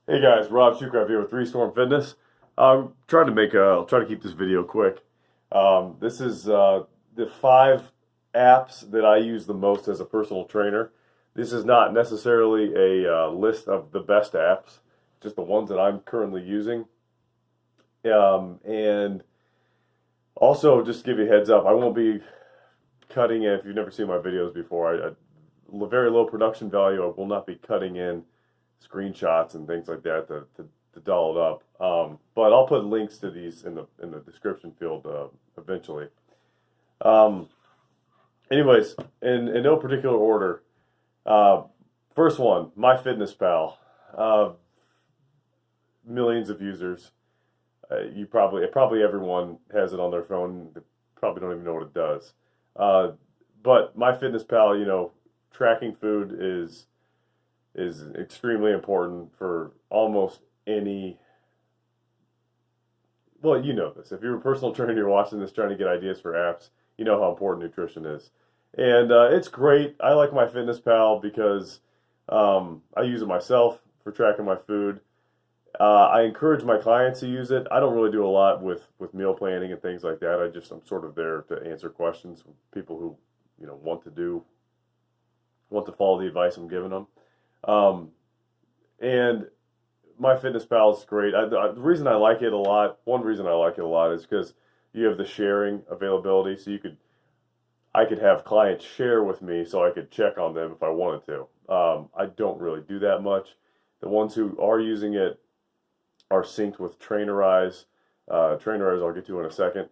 Hey guys, Rob Shoecraft here with Three Storm Fitness. I'm trying to I'll try to keep this video quick. This is the 5 apps that I use the most as a personal trainer. This is not necessarily a list of the best apps, just the ones that I'm currently using. And also, just to give you a heads up, I won't be cutting in, if you've never seen my videos before, very low production value. I will not be cutting in screenshots and things like that to doll it up. But I'll put links to these in the description field eventually. Um, Anyways, in no particular order. First one, MyFitnessPal. Millions of users. Probably everyone has it on their phone. They probably don't even know what it does. But MyFitnessPal, tracking food is extremely important for almost any. Well, you know this. If you're a personal trainer, you're watching this, trying to get ideas for apps. You know how important nutrition is, and it's great. I like MyFitnessPal because I use it myself for tracking my food. I encourage my clients to use it. I don't really do a lot with meal planning and things like that. I'm sort of there to answer questions from people who want to follow the advice I'm giving them. And MyFitnessPal is great. The reason I like it a lot, one reason I like it a lot is because you have the sharing availability. So I could have clients share with me so I could check on them if I wanted to. I don't really do that much. The ones who are using it are synced with Trainerize. Trainerize I'll get to in a second.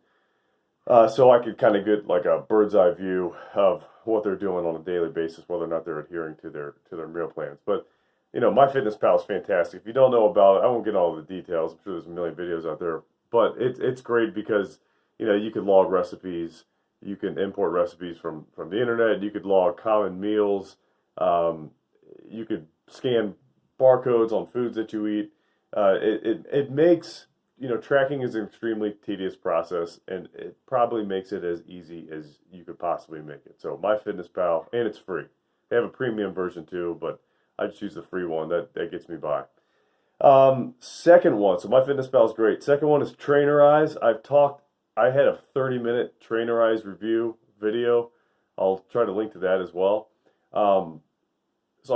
So I could kind of get like a bird's eye view of what they're doing on a daily basis, whether or not they're adhering to their meal plans. But MyFitnessPal is fantastic. If you don't know about it, I won't get all the details. I'm sure there's a million videos out there, but it's great because you can log recipes, you can import recipes from the internet, you could log common meals, you could scan barcodes on foods that you eat. It makes tracking is an extremely tedious process, and it probably makes it as easy as you could possibly make it. So MyFitnessPal, and it's free. They have a premium version too, but I just use the free one. That gets me by. Second one, so MyFitnessPal is great. Second one is Trainerize. I had a 30-minute Trainerize review video. I'll try to link to that as well. So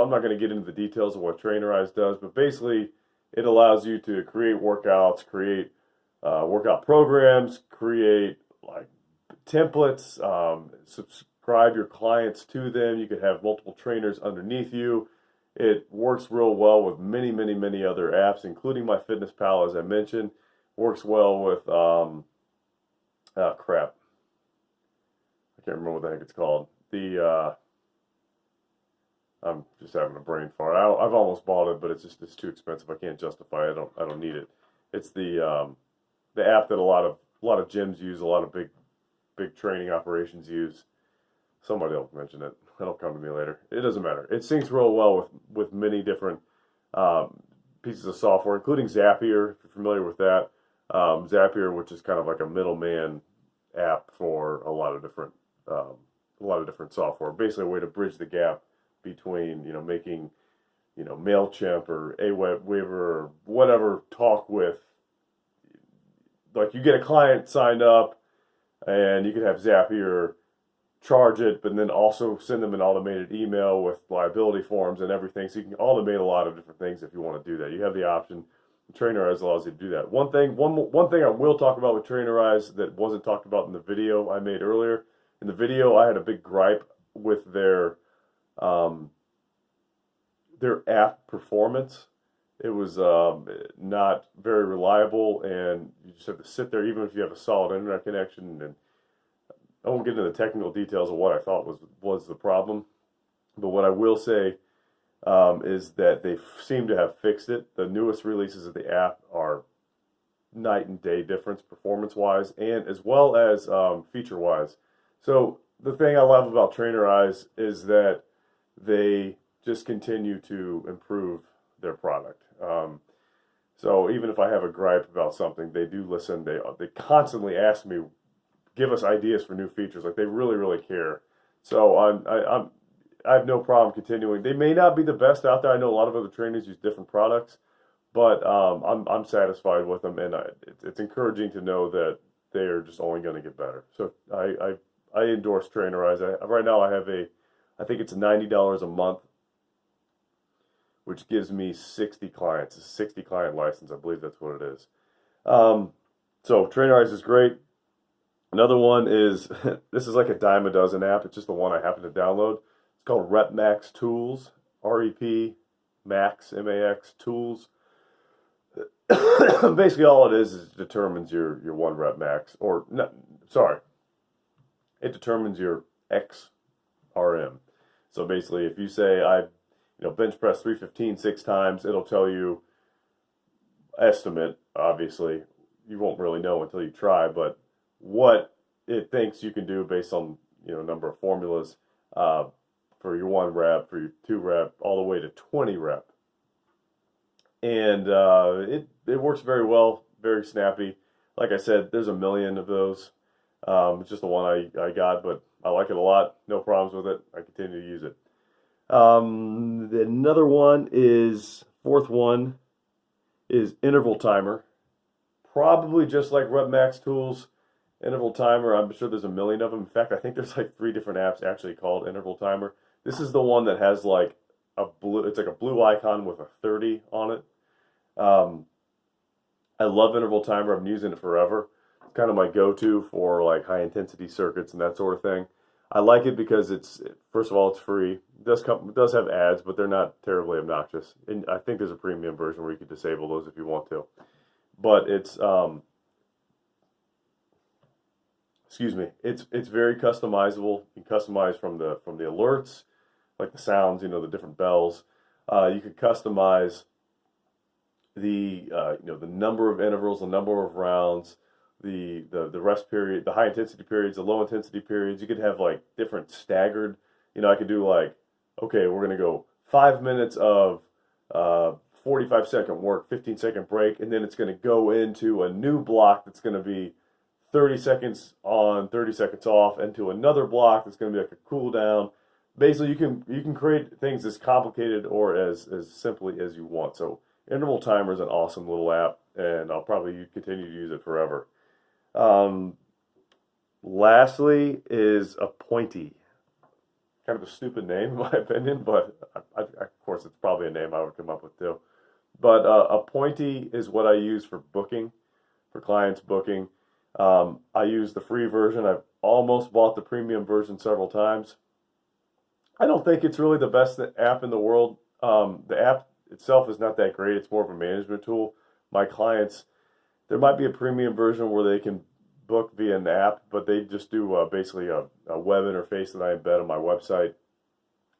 I'm not going to get into the details of what Trainerize does, but basically it allows you to create workouts, create workout programs, create like templates, subscribe your clients to them. You could have multiple trainers underneath you. It works real well with many, many, many other apps, including MyFitnessPal, as I mentioned. Works well with, crap. I can't remember what the heck it's called. I'm just having a brain fart. I've almost bought it, but it's too expensive. I can't justify it. I don't need it. It's the app that a lot of gyms use, a lot of big training operations use. Somebody will mention it. It'll come to me later. It doesn't matter. It syncs real well with many different pieces of software, including Zapier, if you're familiar with that. Zapier, which is kind of like a middleman app for a lot of different software. Basically, a way to bridge the gap between making MailChimp or Aweber or whatever talk with. Like you get a client signed up, and you could have Zapier charge it, but then also send them an automated email with liability forms and everything. So you can automate a lot of different things if you want to do that. You have the option. Trainerize allows you to do that. One thing I will talk about with Trainerize that wasn't talked about in the video I made earlier. In the video, I had a big gripe with their app performance. It was not very reliable, and you just have to sit there, even if you have a solid internet connection. And I won't get into the technical details of what I thought was the problem, but what I will say is that they seem to have fixed it. The newest releases of the app are night and day difference performance-wise, and as well as feature-wise. So the thing I love about Trainerize is that they just continue to improve their product. So even if I have a gripe about something, they do listen. They constantly ask me, give us ideas for new features. Like they really, really care. So I have no problem continuing. They may not be the best out there. I know a lot of other trainers use different products, but I'm satisfied with them, and it's encouraging to know that they are just only going to get better. So I endorse Trainerize. Right now I think it's $90 a month, which gives me 60 clients, a 60 client license. I believe that's what it is. So Trainerize is great. Another one is, this is like a dime a dozen app. It's just the one I happen to download. It's called Rep Max Tools, REP Max, MAX Tools. Basically all it is it determines your one rep max, or no, sorry, it determines your XRM. So basically, if you say bench press 315 6 times, it'll tell you estimate. Obviously, you won't really know until you try, but what it thinks you can do based on number of formulas for your 1 rep, for your 2 rep, all the way to 20 rep. And it works very well, very snappy. Like I said, there's a million of those. It's just the one I got, but I like it a lot. No problems with it. I continue to use it. Another one is, fourth one is interval timer. Probably just like Rep Max Tools, interval timer. I'm sure there's a million of them. In fact, I think there's like 3 different apps actually called interval timer. This is the one that has like it's like a blue icon with a 30 on it. I love interval timer. I've been using it forever. It's kind of my go-to for like high intensity circuits and that sort of thing. I like it because first of all, it's free. It does have ads, but they're not terribly obnoxious. And I think there's a premium version where you can disable those if you want to. But it's it's very customizable. You can customize from the alerts, like the sounds, the different bells. You can customize the the number of intervals, the number of rounds, the rest period, the high intensity periods, the low intensity periods. You could have like different staggered. I could do like, okay, we're gonna go 5 minutes of 45-second work, 15-second break, and then it's gonna go into a new block that's gonna be 30 seconds on, 30 seconds off, into another block that's gonna be like a cool down. Basically, you can create things as complicated or as simply as you want. So interval timer is an awesome little app, and I'll probably continue to use it forever. Lastly is Appointy. Kind of a stupid name in my opinion, but of course it's probably a name I would come up with too. But Appointy is what I use for booking, for clients booking. I use the free version. I've almost bought the premium version several times. I don't think it's really the best app in the world. The app itself is not that great. It's more of a management tool. My clients, there might be a premium version where they can book via an app, but they just do basically a web interface that I embed on my website.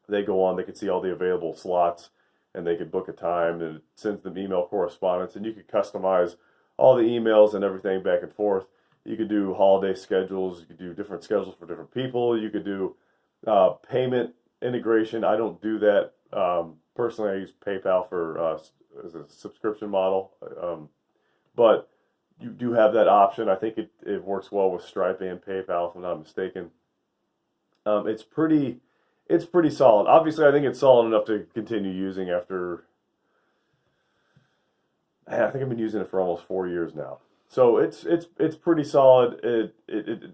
They go on, they can see all the available slots, and they can book a time, and it sends them email correspondence, and you can customize all the emails and everything back and forth. You could do holiday schedules. You could do different schedules for different people. You could do payment integration. I don't do that. Personally, I use PayPal for as a subscription model, but you do have that option. I think it works well with Stripe and PayPal, if I'm not mistaken. It's pretty solid. Obviously, I think it's solid enough to continue using after. I think I've been using it for almost 4 years now. So it's pretty solid. It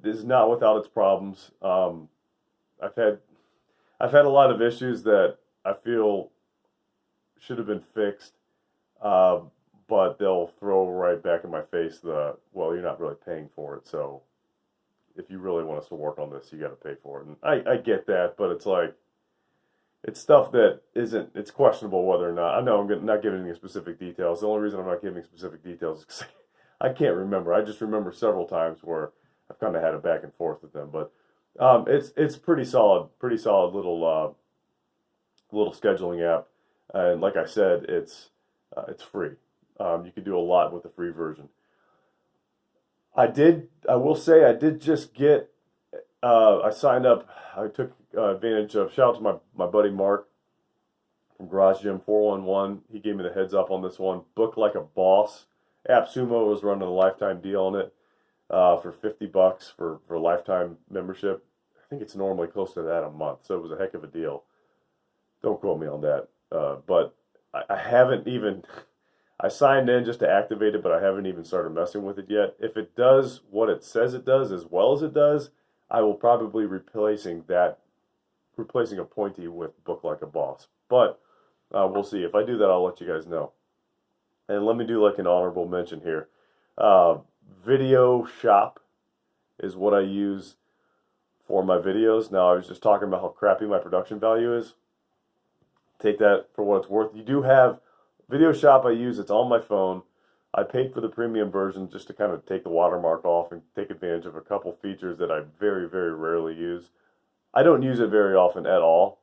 is not without its problems. I've had a lot of issues that I feel should have been fixed, but they'll throw right back in my face well, you're not really paying for it, so if you really want us to work on this, you got to pay for it. And I get that, but it's like, it's stuff that it's questionable whether or not. I know I'm not giving any specific details. The only reason I'm not giving specific details is because I can't remember. I just remember several times where I've kind of had a back and forth with them, but it's pretty solid little scheduling app, and like I said, it's free. You can do a lot with the free version. I will say I did just get. I signed up. I took advantage of. Shout out to my buddy Mark from Garage Gym 411. He gave me the heads up on this one. Book Like a Boss. AppSumo was running a lifetime deal on it for $50 for a lifetime membership. I think it's normally close to that a month, so it was a heck of a deal. Don't quote me on that, but I haven't even. I signed in just to activate it, but I haven't even started messing with it yet. If it does what it says it does as well as it does, I will probably replacing Appointy with Book Like a Boss. But we'll see. If I do that, I'll let you guys know. And let me do like an honorable mention here. Videoshop is what I use for my videos. Now, I was just talking about how crappy my production value is. Take that for what it's worth. You do have Videoshop I use. It's on my phone. I paid for the premium version just to kind of take the watermark off and take advantage of a couple features that I very, very rarely use. I don't use it very often at all.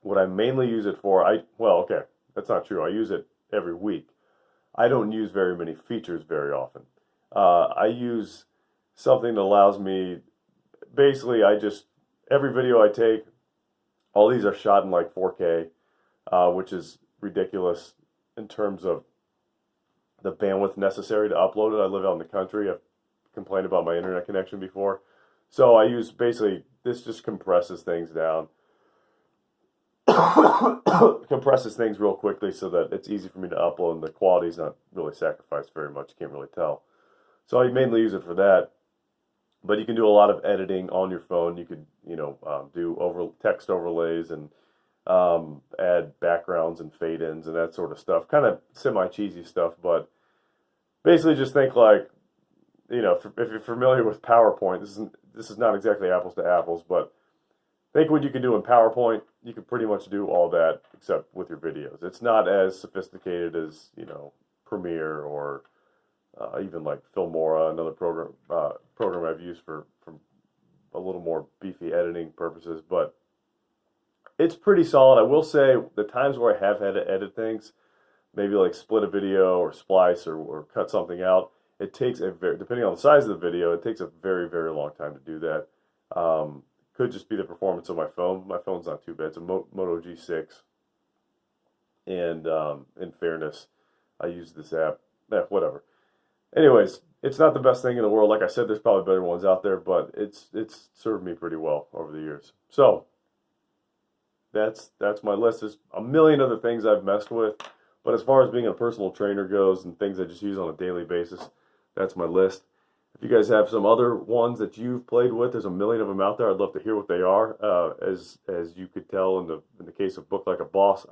What I mainly use it for, well, okay, that's not true. I use it every week. I don't use very many features very often. I use something that allows me, basically, every video I take, all these are shot in like 4K, which is ridiculous in terms of the bandwidth necessary to upload it. I live out in the country. I've complained about my internet connection before. So I use, basically, this just compresses things down. Compresses things real quickly so that it's easy for me to upload and the quality's not really sacrificed very much. You can't really tell. So I mainly use it for that. But you can do a lot of editing on your phone. You could, do text overlays and add backgrounds and fade-ins and that sort of stuff. Kind of semi-cheesy stuff, but basically just think like, if you're familiar with PowerPoint, this is not exactly apples to apples, but think what you can do in PowerPoint. You can pretty much do all that except with your videos. It's not as sophisticated as, Premiere or even like Filmora, another program I've used for a little more beefy editing purposes, but it's pretty solid. I will say the times where I have had to edit things, maybe like split a video or splice or cut something out, it takes depending on the size of the video, it takes a very, very long time to do that. Could just be the performance of my phone. My phone's not too bad. It's a Moto G6. And in fairness, I use this app. Whatever. Anyways, it's not the best thing in the world. Like I said, there's probably better ones out there, but it's served me pretty well over the years. So that's my list. There's a million other things I've messed with, but as far as being a personal trainer goes and things I just use on a daily basis, that's my list. If you guys have some other ones that you've played with, there's a million of them out there. I'd love to hear what they are. As you could tell in the case of Book Like a Boss,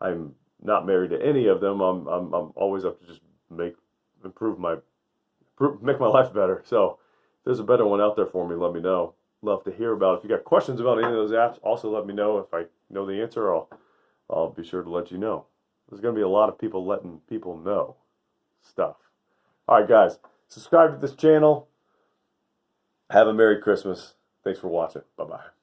I'm not married to any of them. I'm always up to just make my life better. So if there's a better one out there for me, let me know. Love to hear about it. If you got questions about any of those apps, also let me know. If I know the answer, I'll be sure to let you know. There's going to be a lot of people letting people know stuff. All right, guys. Subscribe to this channel. Have a Merry Christmas. Thanks for watching. Bye-bye.